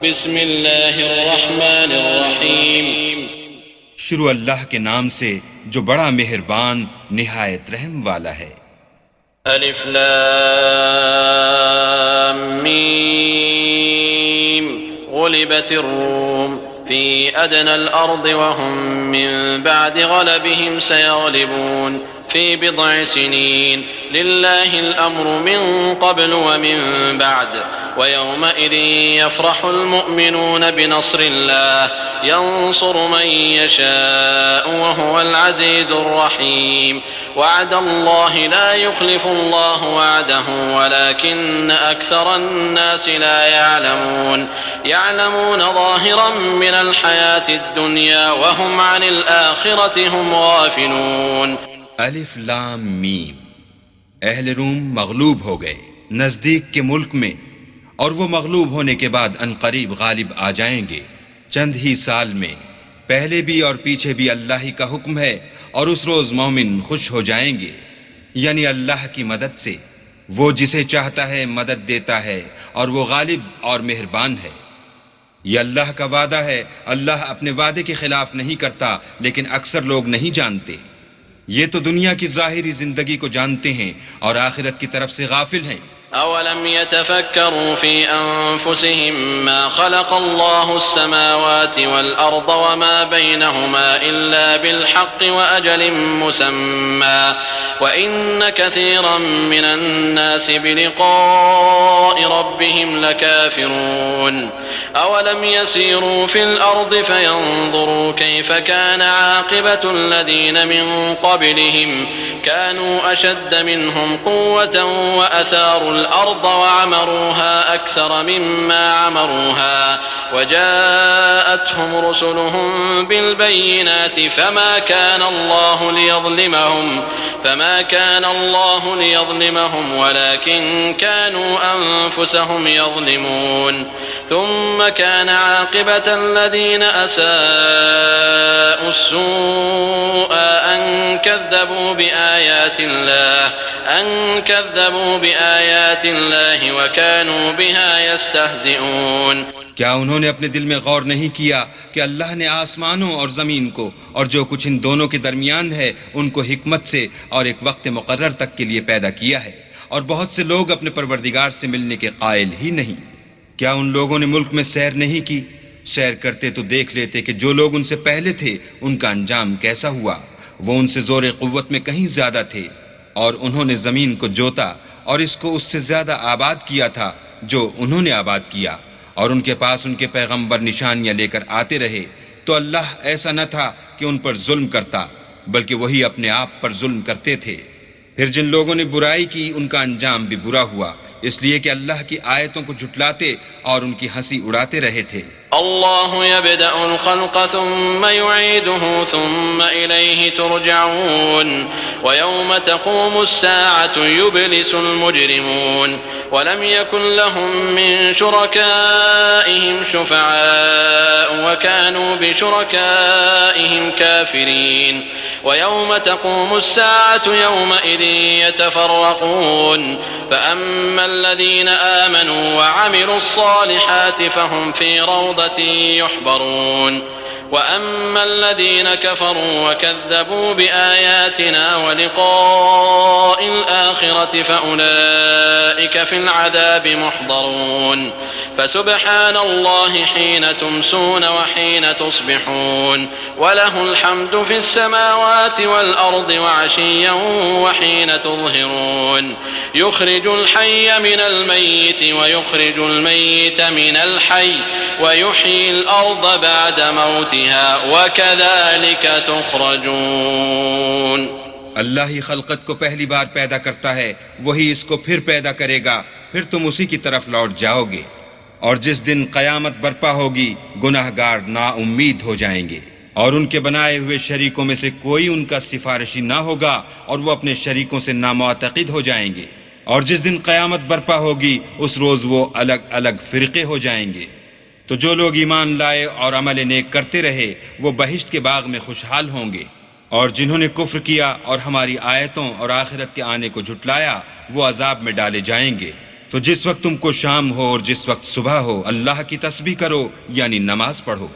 बिस्मिल्लाहिर्रहमानिर्रहीम। शुरू अल्लाह के नाम से जो बड़ा मेहरबान निहायत रहम वाला है। अलिफ लाम मीम गुलिबतिर रूम फी अदनल अर्द व हुम मिन बअद गलबिहिम सयगलिबून फी बिदअ सिनीन लिल्लाहिल अम्रु मिन क़ब्लु व मिन बअद व यौमइज़िन यफ़रहुल मुअमिनून बिनस्रिल्लाह यंसुरु मन यशाअ व हुवल अज़ीज़ुर रहीम। वअदल्लाहि ला युख़्लिफ़ुल्लाहु वअदहु वलाकिन्न अक्सरन्नासि ला यअलमून यअलमून ज़ाहिरन मिनल हयातिद दुनिया व हुम अनिल आखिरति हुम गाफ़िलून। अलिफ लाम मीम। अहले रूम मगलूब हो गए नजदीक के मुल्क में, और वो मगलूब होने के बाद अनकरीब गालिब आ जाएंगे चंद ही साल में। पहले भी और पीछे भी अल्लाह ही का हुक्म है, और उस रोज मोमिन खुश हो जाएंगे, यानी अल्लाह की मदद से। वो जिसे चाहता है मदद देता है, और वो गालिब और मेहरबान है। ये अल्लाह का वादा है। अल्लाह अपने वादे के खिलाफ नहीं करता, लेकिन अक्सर लोग नहीं जानते। ये तो दुनिया की ज़ाहिरी जिंदगी को जानते हैं और आखिरत की तरफ से गाफिल हैं। अवलम यतफक्करू फी अनफुसिहिम मा खलक़ल्लाहु अस्समावाति वल अर्द व मा बैनहुमा इल्ला बिल हक़्क़ि व अजलिम मुसम्मा व इन्न कसीरन मिनन नासि बिलिक़ाइ रब्बिहिम लकाफ़िरून। अवलम यसीरू फिल अर्द फयंज़ुरू कैफ़ कान आक़िबतुल लज़ीन मिन क़ब्लिहिम कानू अशद्द मिनहुम क़ुव्वतन व असारुल अर्द वअमरूहा अक्सर मिम्मा अमरूहा वजाअतहुम रुसुलुहुम बिलबय्यिनाति फमा कान अल्लाहु लियज़लिमहुम वलाकिन कानू अनफुसहुम यज़लिमून। ثم كان عاقبة الذين أساءوا السوء أن كذبوا بآيات الله وكانوا بها يستهزئون। क्या उन्होंने अपने दिल में गौर नहीं किया कि अल्लाह ने आसमानों और ज़मीन को और जो कुछ इन दोनों के दरमियान है उनको हिकमत से और एक वक्त मुकर्रर तक के लिए पैदा किया है, और बहुत से लोग अपने परवरदिगार से मिलने के कायल ही नहीं। क्या उन लोगों ने मुल्क में सैर नहीं की? सैर करते तो देख लेते कि जो लोग उनसे पहले थे उनका अंजाम कैसा हुआ। वो उनसे जोर क़ुव्वत में कहीं ज़्यादा थे, और उन्होंने ज़मीन को जोता और इसको उससे ज़्यादा आबाद किया था जो उन्होंने आबाद किया, और उनके पास उनके पैगंबर निशानियाँ लेकर आते रहे। तो अल्लाह ऐसा न था कि उन पर जुल्म करता, बल्कि वही अपने आप पर जुल्म करते थे। फिर जिन लोगों ने बुराई की उनका अंजाम भी बुरा हुआ, इसलिए कि अल्लाह की आयतों को झुटलाते और उनकी हंसी उड़ाते रहे थे। अल्लाहु यब्दअुल खल्क़ सुम्मा युईदुहु सुम्मा इलैहि तुरजऊन व यौम तक़ूमुस्साअतु युब्लिसुल मुजरिमून व लम यकुन लहुम मिन शुरकाइहिम शुफ़अआ व कानू बिशुरकाइहिम काफ़िरीन व यौम तक़ूमुस्साअतु यौमइज़िन यतफ़र्रक़ून फ़अम्मल्लज़ीन आमनू व अमिलुस्सालिहाति फ़हुम फ़ी रौदतिन युहबरून वअम्मा الذين كفروا وكذبوا بآياتنا ولقاء الآخرة فأولئك في العذاب محضرون فسبحان الله حين تمسون وحين تصبحون وله الحمد في السماوات والأرض وعشيا وحين تظهرون يخرج الحي من الميت ويخرج الميت من الحي ويحيي الأرض بعد موتها وكذلك تخرجون। अल्लाह ही खलकत को पहली बार पैदा करता है, वही इसको फिर पैदा करेगा, फिर तुम उसी की तरफ लौट जाओगे। और जिस दिन क़यामत बर्पा होगी गुनाहगार नाउम्मीद हो जाएंगे, और उनके बनाए हुए शरीकों में से कोई उनका सिफारिशी ना होगा, और वो अपने शरीकों से नामुअतक़िद हो जाएंगे। और जिस दिन क़यामत बर्पा होगी उस रोज़ वो अलग अलग फ़िरक़े हो जाएंगे। तो जो लोग ईमान लाए और अमल नेक करते रहे वो बहिश्त के बाग में खुशहाल होंगे, और जिन्होंने कुफ्र किया और हमारी आयतों और आखिरत के आने को झुटलाया वो अजाब में डाले जाएंगे। तो तो जिस वक्त तुमको शाम हो और जिस वक्त सुबह हो अल्लाह की तस्बीह करो यानी नमाज पढ़ो।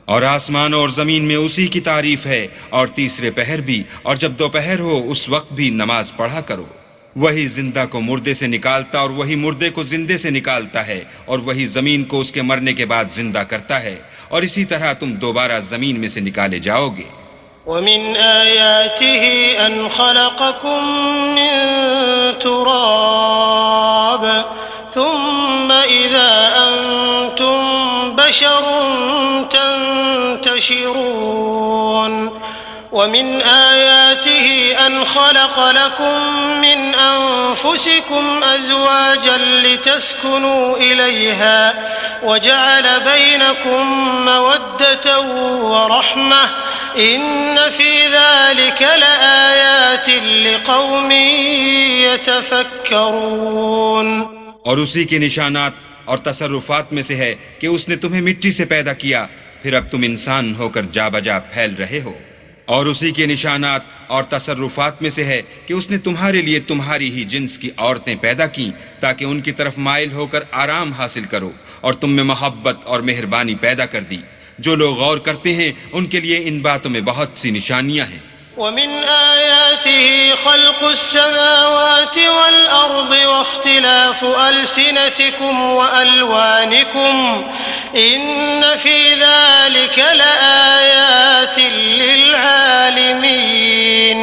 और आसमान और ज़मीन में उसी की तारीफ है, और तीसरे पहर भी और जब दोपहर हो उस वक्त भी नमाज पढ़ा करो। वही जिंदा को मुर्दे से निकालता और वही मुर्दे को जिंदे से निकालता है, और वही ज़मीन को उसके मरने के बाद जिंदा करता है, और इसी तरह तुम दोबारा ज़मीन में से निकाले जाओगे। वमिन आयातिही अन खलक़कुम मिन तुराब थुम्मा इज़ा अंतुम बशरुन तंतशिरून वमिन आयातिही अन खलक़ लकुम मिन अनफुसिकुम अज़वाजन लितस्कुनू इलैहा वजअल बैनकुम मवद्दतन व रहमह इन्न फी ज़ालिका लआयातिन लिक़ौमिन यतफ़क्करून। और उसी के निशानात और तसर्रुफात में से है कि उसने तुम्हें मिट्टी से पैदा किया, फिर अब तुम इंसान होकर जा बजा फैल रहे हो। और उसी के निशानात और तसर्रुफात में से है कि उसने तुम्हारे लिए तुम्हारी ही जिन्स की औरतें पैदा की ताकि उनकी तरफ माइल होकर आराम हासिल करो, और तुम में मोहब्बत और मेहरबानी पैदा कर दी। जो लोग गौर करते हैं उनके लिए इन बातों में बहुत सी निशानियां हैं। वमिन आयातिही खल्क़ुस समावाति वल अर्दि वख्तिलाफु अलसिनतिकुम व अलवानिकुम इन्न फी ज़ालिका लआयातिन लिल आलिमीन।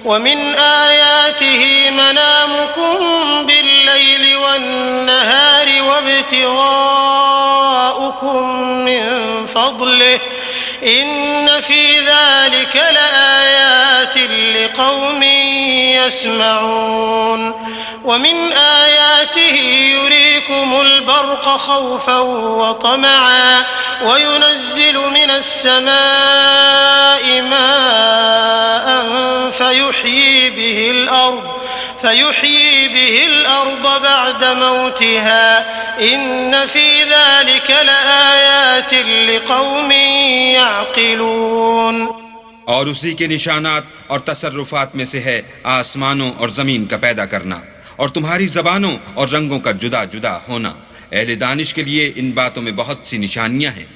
वमिन आयातिही मनामुकुम बिल्लैलि वन्नहारि वब्तिगाउकुम मिन फ़ज़लिहि इन्न फी ज़ालिका लआयातिन लिक़ौमिन यस्मऊन। वमिन आयातिही युरीकुमुल बर्क़ ख़ौफ़न व तमअन व युनज़्ज़िलु मिनस समाइ माअन फयुह्यी बिहिल अर्द बअद मौतिहा इन्न फी ज़ालिका लआयातिन लिक़ौमिन यअक़िलून। और उसी के निशानात और तसर्रुफात में से है आसमानों और ज़मीन का पैदा करना और तुम्हारी ज़बानों और रंगों का जुदा जुदा होना। अहले दानिश के लिए इन बातों में बहुत सी निशानियां हैं।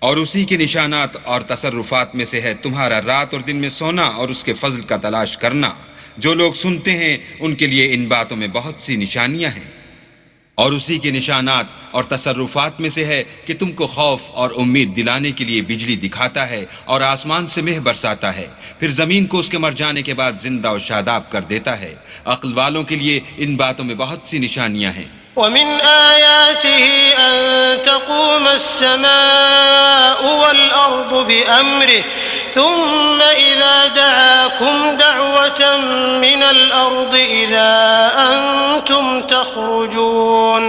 और उसी के निशानात और तसर्रुफात में से है तुम्हारा रात और दिन में सोना और उसके फजल का तलाश करना। जो लोग सुनते हैं उनके लिए इन बातों में बहुत सी निशानियां हैं। और उसी के निशानात और तसर्रुफात में से है कि तुमको खौफ और उम्मीद दिलाने के लिए बिजली दिखाता है और आसमान से मेह बरसाता है, फिर ज़मीन को उसके मर जाने के बाद जिंदा और शादाब कर देता है। अक्ल वालों के लिए इन बातों में बहुत सी निशानियां हैं। वमिन आयातिही अन तक़ूमस समाअु वल अर्दु बिअम्रिही थुम्मा इज़ा दअाकुम दअवतन मिनल अर्दि इज़ा अंतुम तख़रुजून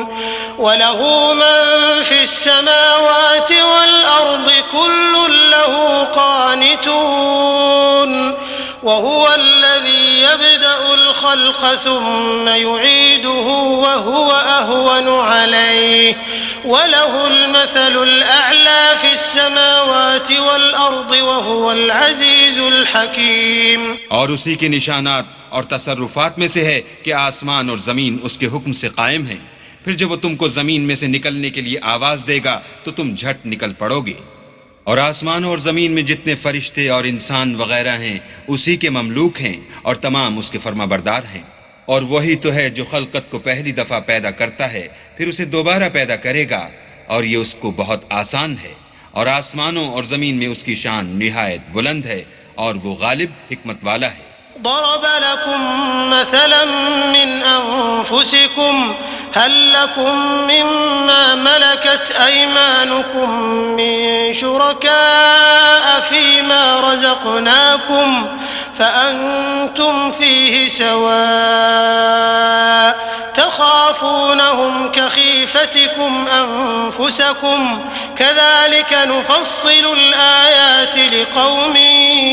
वलहु मन फिस समावाति वल अर्दि कुल्लुन लहु क़ानितून वहुवल्लज़ी यब्दअुल ख़ल्क़ थुम्मा युईदुहु वहुव अहवनु अलैहि वलहुल मसलुल अअला फिस समावाति वल अर्दि वहुवल अज़ीज़ुल हकीम। और उसी के निशानात और तसर्रुफात में से है कि आसमान और ज़मीन उसके हुक्म से कायम हैं। फिर जब वो तुमको ज़मीन में से निकलने के लिए आवाज़ देगा तो तुम झट निकल पड़ोगे। और आसमानों और ज़मीन में जितने फरिश्ते और इंसान वगैरह हैं उसी के ममलूक हैं और तमाम उसके फरमाबरदार हैं। और वही तो है जो खल्क़त को पहली दफ़ा पैदा करता है फिर उसे दोबारा पैदा करेगा, और ये उसको बहुत आसान है। और आसमानों और ज़मीन में उसकी शान निहायत बुलंद है और वो गालिब हिकमत वाला है। ضرب لكم مثلا من أنفسكم هل لكم مما ملكت أيمانكم من شركاء فيما رزقناكم فأنتم فيه سواء تخافونهم كخيفتكم أنفسكم كذلك نفصل الآيات لقوم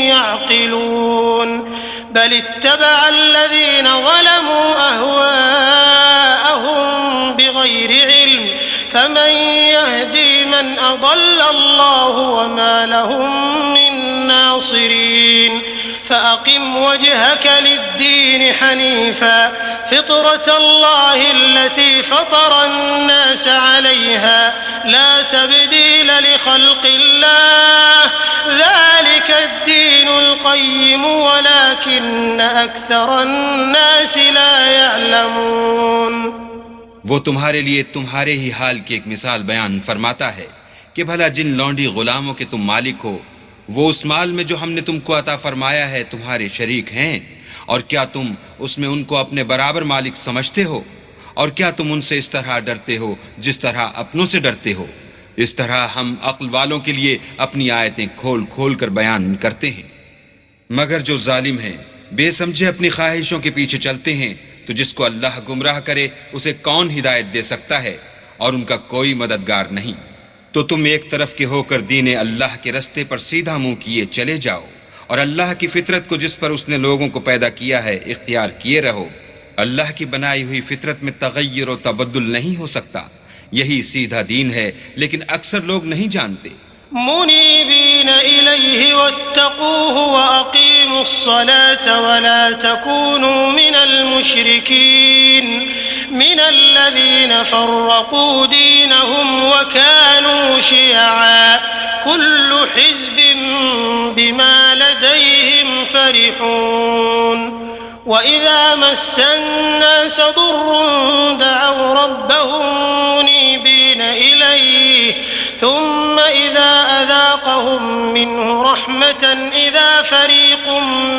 يعقلون بل اتبع الذين ظلموا أهواءهم بغير علم فمن يهدي من أضل الله وما لهم من ناصرين فأقم وجهك للدين حنيفا فطرة الله التي فطر الناس عليها لا تبديل لخلق الله ذلك الدين القيم ولكن أكثر الناس لا يعلمون। वो तुम्हारे लिए तुम्हारे ही हाल की एक मिसाल बयान फरमाता है कि भला जिन लौंडी गुलामों के तुम मालिक हो वो उस माल में जो हमने तुमको अता फरमाया है तुम्हारे शरीक हैं, और क्या तुम उसमें उनको अपने बराबर मालिक समझते हो? और क्या तुम उनसे इस तरह डरते हो जिस तरह अपनों से डरते हो? इस तरह हम अक्ल वालों के लिए अपनी आयतें खोल खोल कर बयान करते हैं। मगर जो जालिम हैं, बेसमझे अपनी ख्वाहिशों के पीछे चलते हैं, तो जिसको अल्लाह गुमराह करे उसे कौन हिदायत दे सकता है, और उनका कोई मददगार नहीं। तो तुम एक तरफ के होकर दीन अल्लाह के रस्ते पर सीधा मुंह किए चले जाओ, और अल्लाह की फितरत को जिस पर उसने लोगों को पैदा किया है इख्तियार किए रहो। अल्लाह की बनाई हुई फितरत में तगय्युर और तबद्दुल नहीं हो सकता। यही सीधा दीन है, लेकिन अक्सर लोग नहीं जानते। मुनीबीन इलैहि वत्तकूहु वअकीमुस्सलात वला तकूनू मिनल मुशरिकीन मिनल्लज़ीना फर्रक़ू दीनहुम वकानू शियआ कुल्लु हिज़्बिन बिमा लदैहिम फरिहून। वइज़ा मस्सन्नास दुर्रुन दअव रब्बहुम मुनीबीन इलैहि ثم إذا أذاقهم منه رحمة إذا فريق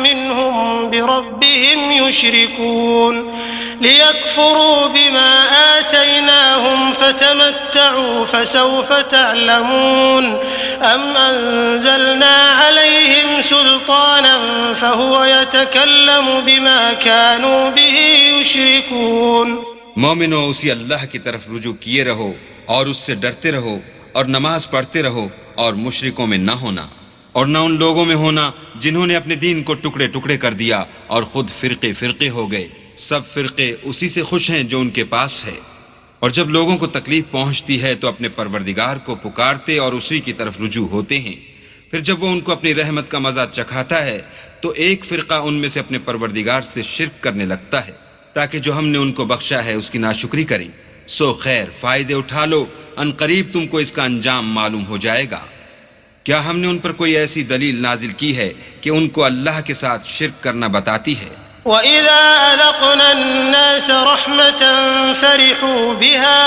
منهم بربهم يشركون ليكفروا بما آتيناهم فتمتعوا فسوف تعلمون أم أنزلنا عليهم سلطانا فهو يتكلم بما كانوا به يشركون। मोमिनो उसी अल्लाह की तरफ रुजू किए रहो और उससे डरते रहो और नमाज पढ़ते रहो और मुशरिकों में न होना, और न उन लोगों में होना जिन्होंने अपने दीन को टुकड़े टुकड़े कर दिया और खुद फिरके फिरके हो गए। सब फिरके उसी से खुश हैं जो उनके पास है, और जब लोगों को तकलीफ पहुंचती है तो अपने परवरदिगार को पुकारते और उसी की तरफ रुजू होते हैं। फिर जब वो उनको अपनी रहमत का मजा चखाता है तो एक फिरका उनमें से अपने परवरदिगार से शिर्क करने लगता है ताकि जो हमने उनको बख्शा है उसकी नाशुक्री करें। सो खैर, फायदे उठा लो, अनकरीब तुमको इसका अंजाम मालूम हो जाएगा। क्या हमने उन पर कोई ऐसी दलील नाजिल की है कि उनको अल्लाह के साथ शिर्क करना बताती है? वइज़ा अज़क़ना अन्नास रहमतन फरिहू बिहा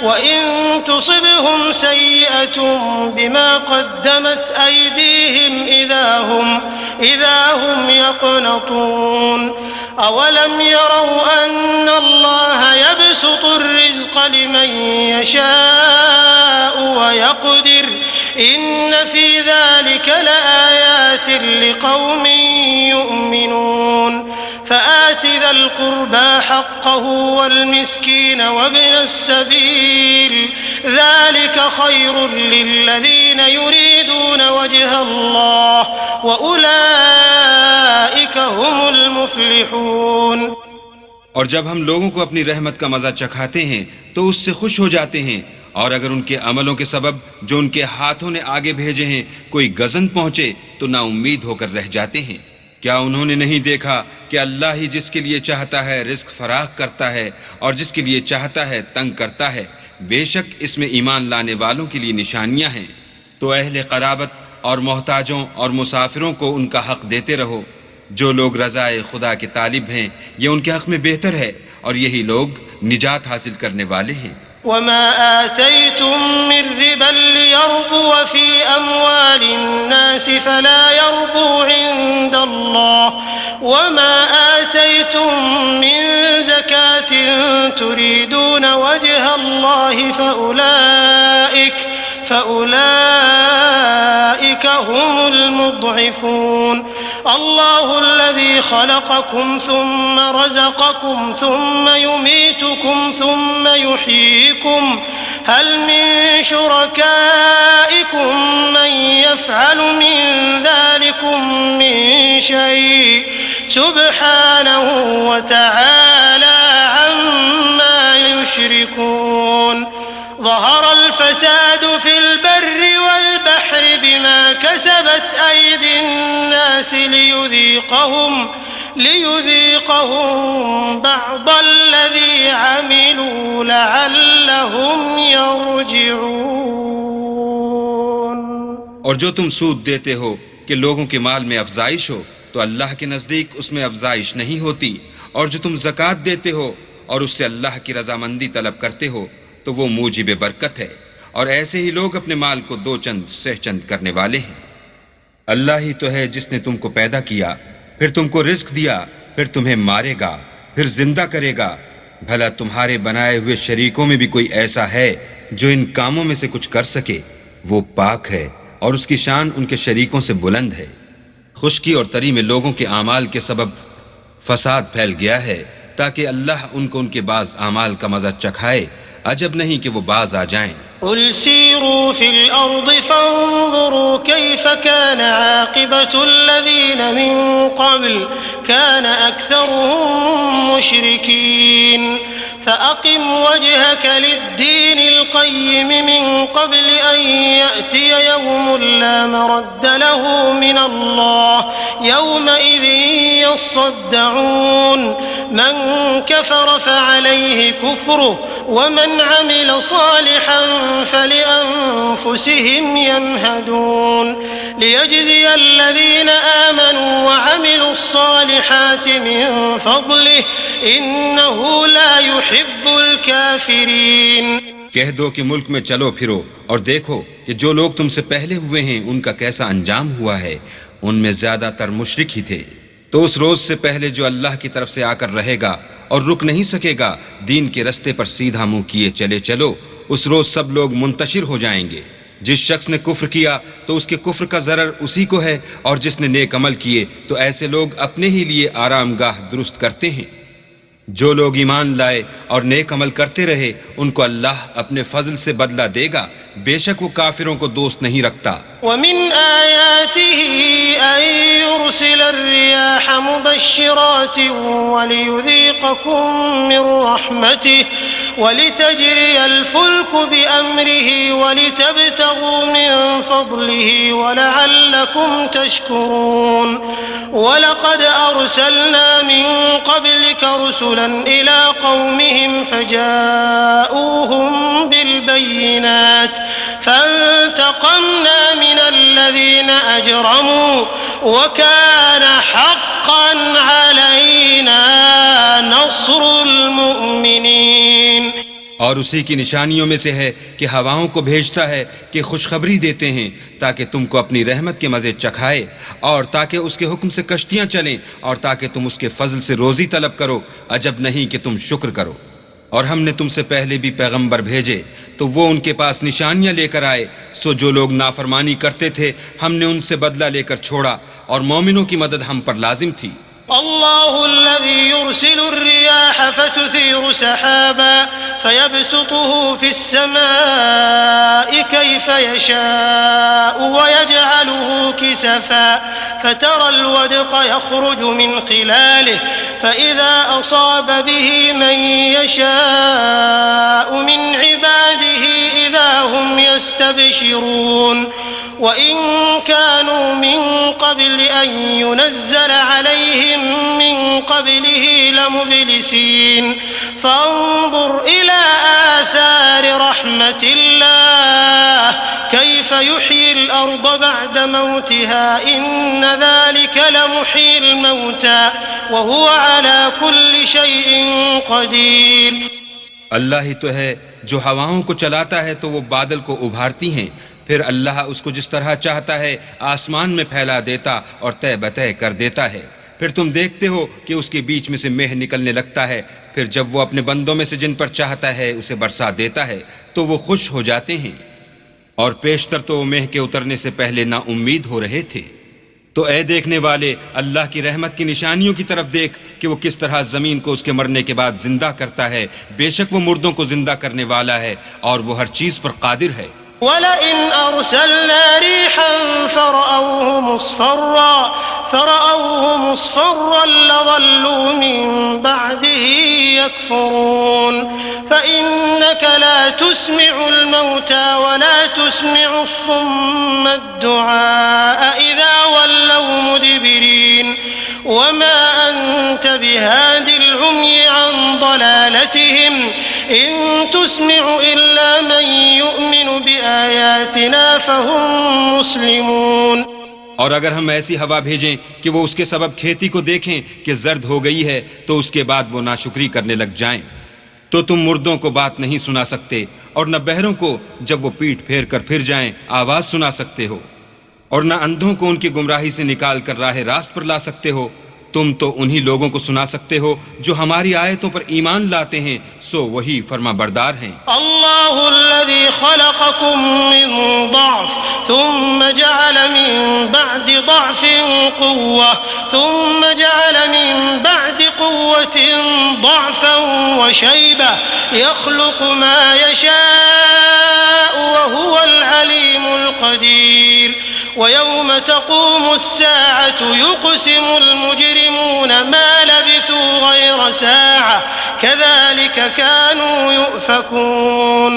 वइन तुसिबहुम सय्यअतुन बिमा क़द्दमत अयदीहिम इज़ा हुम यक़नतून। अवलम यरौ अन्न अल्लाह यबसुतुर रिज़्क़ लिमन यशाअु व यक़दिर इन्न फ़ी ज़ालिक लआयातिन लिक़ौमिन युमिनून। فآت ذا القربى حقه والمسكين وابن السبيل ذلك خير للذين يريدون وجه الله وأولئك هم المفلحون। और जब हम लोगों को अपनी रहमत का मजा चखाते हैं तो उससे खुश हो जाते हैं, और अगर उनके अमलों के सबब जो उनके हाथों ने आगे भेजे हैं कोई गजन पहुंचे तो नाउम्मीद होकर रह जाते हैं। क्या उन्होंने नहीं देखा कि अल्लाह ही जिसके लिए चाहता है रिस्क फराख करता है और जिसके लिए चाहता है तंग करता है। बेशक इसमें ईमान लाने वालों के लिए निशानियां हैं। तो अहले क़राबत और मोहताजों और मुसाफिरों को उनका हक देते रहो। जो लोग रज़ाए खुदा के तालिब हैं ये उनके हक में बेहतर है, और यही लोग निजात हासिल करने वाले हैं। वमा आतैतुम मिन रिबन लियर्बुव फी अम्वालिन्नास फला यर्बु इंदल्लाह वमा आतैतुम मिन ज़कातिन तुरीदून वजहल्लाह फउलाइक हुमुल मुضعفून। अल्लाहु الذي خلقكم ثم رزقكم ثم يميتكم ثم يحييكم هل من شركائكم من يفعل من ذلكم من شيء سبحانه وتعالى عما يشركون। ظهر الفساد في البر والبحر بما كسبت أيدي الناس ليذيقهم लियुज़ीक़हुम बअज़ल्लज़ी अमिलू लअल्लहुम यरजिऊन। और जो तुम सूद देते हो कि लोगों के माल में अफजाइश हो, तो अल्लाह के नज़दीक उसमें अफजाइश नहीं होती। और जो तुम ज़कात देते हो और उससे अल्लाह की रज़ामंदी तलब करते हो, तो वो मूजिब बरकत है। और ऐसे ही लोग अपने माल को दो चंद सहचंद करने वाले हैं। अल्लाह ही तो है जिसने तुमको पैदा किया, फिर तुमको रिस्क दिया, फिर तुम्हें मारेगा, फिर जिंदा करेगा। भला तुम्हारे बनाए हुए शरीकों में भी कोई ऐसा है जो इन कामों में से कुछ कर सके? वो पाक है और उसकी शान उनके शरीकों से बुलंद है। खुश्की और तरी में लोगों के आमाल के सबब फसाद फैल गया है, ताकि अल्लाह उनको उनके बाज आमाल का मजा चखाए। अजब नहीं कि वो बाज आ जाएं। कुल सीरू फिल अर्द फंजुरू कैफ कान आक़िबतुल्लज़ीन मिन क़ब्ल कान अक्सरुहुम मुशरिकीन फ़अक़िम वजहक लिद्दीनिल क़य्यिम मिन क़ब्ल अन यअतिय यौमुन ला मरद्द लहू मिनल्लाह यौमइज़िन यस्सद्दऊन मन कफ़र फ़अलैहि कुफ़्रुहु वमन अमिल सालिहन फलिअन्फुसिहिम यमहदून लियजज़ियल्लज़ीन आमनू वअमिलुस्सालिहाति मिन फ़ज़लिहि इन्नहु ला युहिब्बुल काफ़िरीन। कह दो कि मुल्क में चलो फिरो और देखो कि जो लोग तुमसे पहले हुए हैं उनका कैसा अंजाम हुआ है। उनमें ज्यादातर मुशरिक ही थे। तो उस रोज से पहले जो अल्लाह की तरफ से आकर रहेगा और रुक नहीं सकेगा, दीन के रस्ते पर सीधा मुंह किए चले चलो। उस रोज सब लोग मुंतशिर हो जाएंगे। जिस शख्स ने कुफ्र किया तो उसके कुफ्र का ज़रर उसी को है, और जिसने नेक अमल किए तो ऐसे लोग अपने ही लिए आरामगाह दुरुस्त करते हैं। जो लोग ईमान लाए और नेक अमल करते रहे उनको अल्लाह अपने फजल से बदला देगा। बेशक वो काफिरों को दोस्त नहीं रखता। वमिन आयातिही अन युरसिलर रियाह मुबश्शिरातिन वलियुज़ीक़कुम मिन रहमतिही वलितजरियल फुल्कु बिअम्रिही वलितब्तगू मिन फ़ज़लिही वलअल्लकुम तशकुरून। वलक़द अर्सलना मिन क़ब्लिक रुसुलन इला क़ौमिहिम फ़जाऊहुम बिलबय्यिनात फ़अंतक़म्ना मिनल्लज़ीन अजरमू वकान हक़्क़न अलैना नस्रुल मुमिनीन। और उसी की निशानियों में से है कि हवाओं को भेजता है कि खुशखबरी देते हैं, ताकि तुमको अपनी रहमत के मज़े चखाए, और ताकि उसके हुक्म से कश्तियाँ चलें, और ताकि तुम उसके फजल से रोज़ी तलब करो। अजब नहीं कि तुम शुक्र करो। और हमने तुमसे पहले भी पैगंबर भेजे तो वो उनके पास निशानियां लेकर आए। सो जो लोग नाफरमानी करते थे हमने उनसे बदला लेकर छोड़ा, और मोमिनों की मदद हम पर लाजिम थी। अल्लाहुल्लज़ी युरसिलुर रियाह फतुसीरु सहाबा फयबसुतुहु फिस्समाइ कैफ यशाअु वयजअलुहु किसफा फतरल वदक़ यख़रुजु मिन खिलालिहि फ़इज़ा असाब बिही मन यशाअु मिन इबादिही इज़ा हुम यस्तबशिरून। वइन कानू मिन क़ब्ल अन युनज़्ज़ल अलैहिम मिन क़ब्लिही लमुब्लिसीन फ़अन्ज़ुर इला आथारि रहमतिल्लाह कैफ़ युह्यिल अर्द बअद मौतिहा इन्न ज़ालिक लमुह्यिल मौता वहुव अला कुल्लि शैइन क़दीर। अल्लाह ही तो है जो हवाओं को चलाता है तो वो बादल को उभारती हैं, फिर अल्लाह उसको जिस तरह चाहता है आसमान में फैला देता और तय बतय कर देता है। फिर तुम देखते हो कि उसके बीच में से मेह निकलने लगता है। फिर जब वो अपने बंदों में से जिन पर चाहता है उसे बरसा देता है तो वो खुश हो जाते हैं, और पेशतर तो वो मेह के उतरने से पहले ना उम्मीद हो रहे थे। तो ऐ देखने वाले, अल्लाह की रहमत की निशानियों की तरफ देख कि वो किस तरह जमीन को उसके मरने के बाद जिंदा करता है। बेशक वो मुर्दों को जिंदा करने वाला है और वो हर चीज पर कादिर है। वलइन अर्सलना रीहन फरअऊहु मुस्फर्रन लज़ल्लू मिन बअदिही यकफुरून फ़इन्नक ला तुस्मिउल मौता वला तुस्मिउस सुम्मद दुआ इज़ा वल्लौ मुदबिरीन। वमा अंत बिहादिल उम्मी अन दलालतिहिम इन तुस्मिउ इल्ला मन युमिनु बिआयातिना फहुम मुस्लिमून। और अगर हम ऐसी हवा भेजें कि वो उसके सबब खेती को देखें कि जर्द हो गई है तो उसके बाद वो नाशुक्री करने लग जाएं, तो तुम मुर्दों को बात नहीं सुना सकते और न बहरों को जब वो पीठ फेर कर फिर जाएं आवाज सुना सकते हो, और न अंधों को उनकी गुमराही से निकाल कर राह रास्त पर ला सकते हो। तुम तो उन्हीं लोगों को सुना सकते हो जो हमारी आयतों पर ईमान लाते हैं, सो वही फरमाबरदार हैं। अल्लाहुल्लज़ी खलक़कुम मिन ज़अफ़ थुम्मा जअल मिन बअदि ज़अफ़िन क़ुव्वह थुम्मा जअल मिन बअदि क़ुव्वतिन ज़अफ़न व शैबह यख़्लुक़ु मा यशाअ व हुवल अलीमुल क़दीर। वयौम तक़ूमुस्साअतु युक़सिमुल मुजरिमून मा लबिथू गैर साअह कज़ालिक कानू युफ़कून।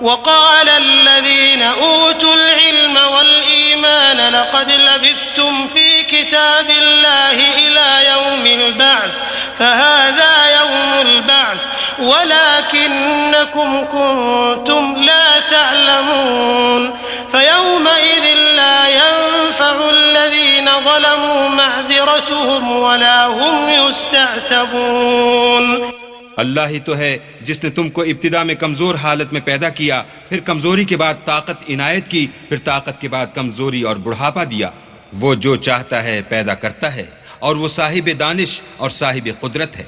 वक़ाल अल्लज़ीन ऊतुल इल्म वल ईमान लक़द लबिथ्तुम फ़ी किताबिल्लाहि इला यौमिल बअ्थ फ़हाज़ा यौमुल बअ्थ वलाकिन्नकुम कुन्तुम ला तअलमून। फ़यौमइज़िन ला यंफ़अु अल्लज़ीन ज़लमू मअज़िरतुहुम वला हुम युस्तअतबून। अल्लाह ही तो है जिसने तुमको इब्तिदा में कमजोर हालत में पैदा किया, फिर कमजोरी के बाद ताकत इनायत की, फिर ताकत के बाद कमजोरी और बुढ़ापा दिया। वो जो चाहता है पैदा करता है और वो साहिब दानिश और साहिब कुदरत है।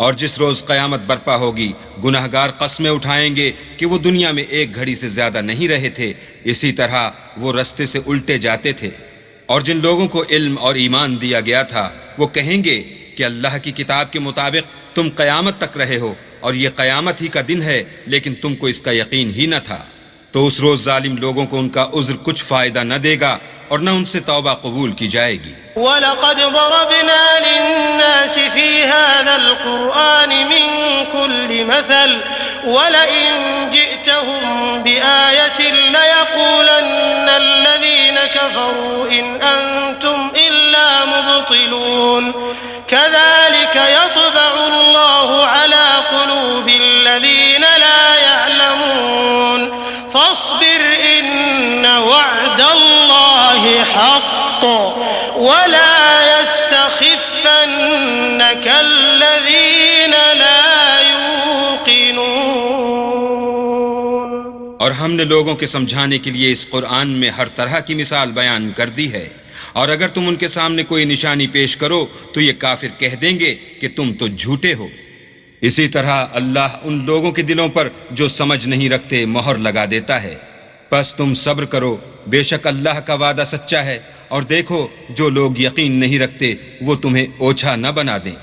और जिस रोज कयामत बर्पा होगी गुनाहगार कस्में उठाएंगे कि वो दुनिया में एक घड़ी से ज्यादा नहीं रहे थे, इसी तरह वो रास्ते से उल्टे जाते थे। और जिन लोगों को इल्म और ईमान दिया गया था वो कहेंगे कि अल्लाह की किताब के मुताबिक तुम कयामत तक रहे हो और ये कयामत ही का दिन है, लेकिन तुमको इसका यकीन ही न था। तो उस रोज जालिम लोगों को उनका उज्र कुछ फायदा न देगा और न उनसे तौबा कबूल की जाएगी। वलक़द ज़रबना लिन्नासि फ़ी हाज़ल क़ुरआनि मिन कुल्लि मसल वलइन जिअतहुम बिआयतिन लयक़ूलन्न अल्लज़ीन कफ़रू इन अंतुम इल्ला मुब्तिलून। कज़ालिक यत्बअु अल्लाहु अला क़ुलूबिल्लज़ीन ला यअलमून। फ़स्बिर इन्न वअदल्लाहि हक़्क़ वला यस्तख़िफ़न्नक अल्लज़ीन ला यूक़िनून। और हमने लोगों के समझाने के लिए इस कुरान में हर तरह की मिसाल बयान कर दी है, और अगर तुम उनके सामने कोई निशानी पेश करो तो ये काफिर कह देंगे कि तुम तो झूठे हो। इसी तरह अल्लाह उन लोगों के दिलों पर जो समझ नहीं रखते मोहर लगा देता है। बस तुम सब्र करो, बेशक अल्लाह का वादा सच्चा है, और देखो जो लोग यकीन नहीं रखते वो तुम्हें ओछा न बना दें।